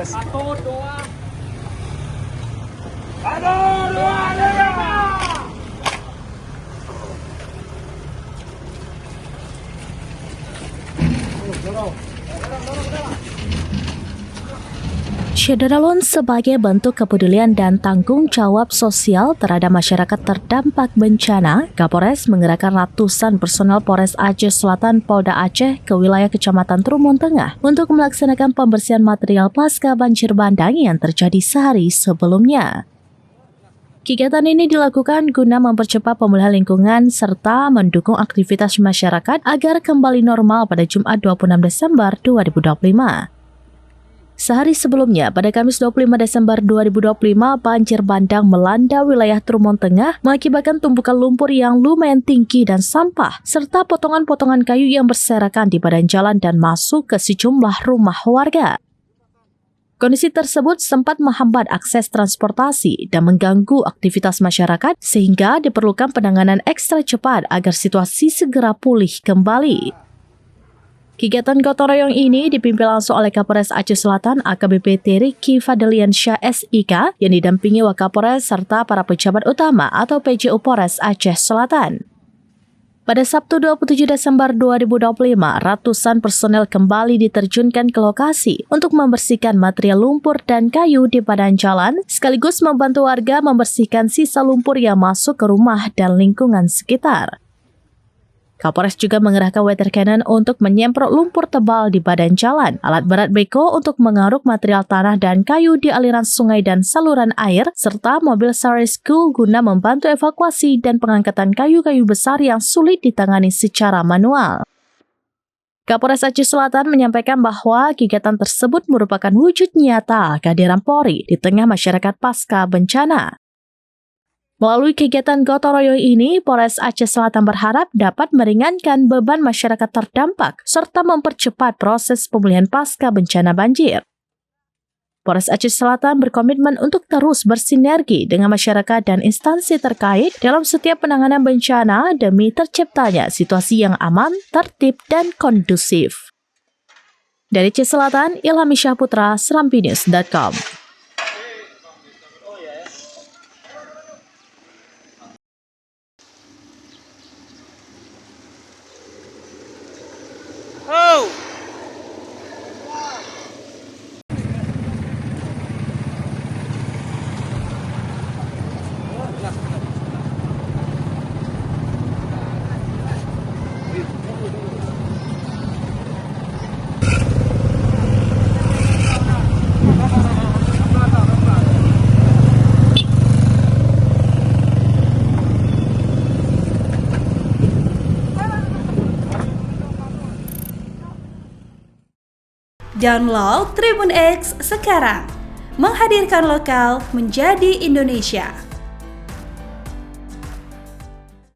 Kapolres. Satu, dua. Satu, dua, tiga. Syederalun sebagai bentuk kepedulian dan tanggung jawab sosial terhadap masyarakat terdampak bencana, Kapolres menggerakkan ratusan personel Polres Aceh Selatan Polda Aceh ke wilayah Kecamatan Trumon Tengah untuk melaksanakan pembersihan material pasca banjir bandang yang terjadi sehari sebelumnya. Kegiatan ini dilakukan guna mempercepat pemulihan lingkungan serta mendukung aktivitas masyarakat agar kembali normal pada Jumat 26 Desember 2025. Sehari sebelumnya, pada Kamis 25 Desember 2025, banjir bandang melanda wilayah Trumon Tengah mengakibatkan tumpukan lumpur yang lumayan tinggi dan sampah, serta potongan-potongan kayu yang berserakan di badan jalan dan masuk ke sejumlah rumah warga. Kondisi tersebut sempat menghambat akses transportasi dan mengganggu aktivitas masyarakat sehingga diperlukan penanganan ekstra cepat agar situasi segera pulih kembali. Kegiatan gotong royong ini dipimpin langsung oleh Kapolres Aceh Selatan AKBP Ricky Fadlian Syah SIK yang didampingi Wakapolres serta para pejabat utama atau PJU Polres Aceh Selatan. Pada Sabtu 27 Desember 2025, ratusan personel kembali diterjunkan ke lokasi untuk membersihkan material lumpur dan kayu di badan jalan, sekaligus membantu warga membersihkan sisa lumpur yang masuk ke rumah dan lingkungan sekitar. Kapolres juga mengerahkan water cannon untuk menyemprot lumpur tebal di badan jalan, alat berat beko untuk mengaruk material tanah dan kayu di aliran sungai dan saluran air, serta mobil rescue guna membantu evakuasi dan pengangkatan kayu-kayu besar yang sulit ditangani secara manual. Kapolres Aceh Selatan menyampaikan bahwa kegiatan tersebut merupakan wujud nyata kehadiran Polri di tengah masyarakat pasca bencana. Melalui kegiatan gotong royong ini, Polres Aceh Selatan berharap dapat meringankan beban masyarakat terdampak serta mempercepat proses pemulihan pasca bencana banjir. Polres Aceh Selatan berkomitmen untuk terus bersinergi dengan masyarakat dan instansi terkait dalam setiap penanganan bencana demi terciptanya situasi yang aman, tertib, dan kondusif. Dari Aceh Selatan, Ilhami Syahputra, serampinews.com. Oh! Download Tribun X sekarang, menghadirkan lokal menjadi Indonesia.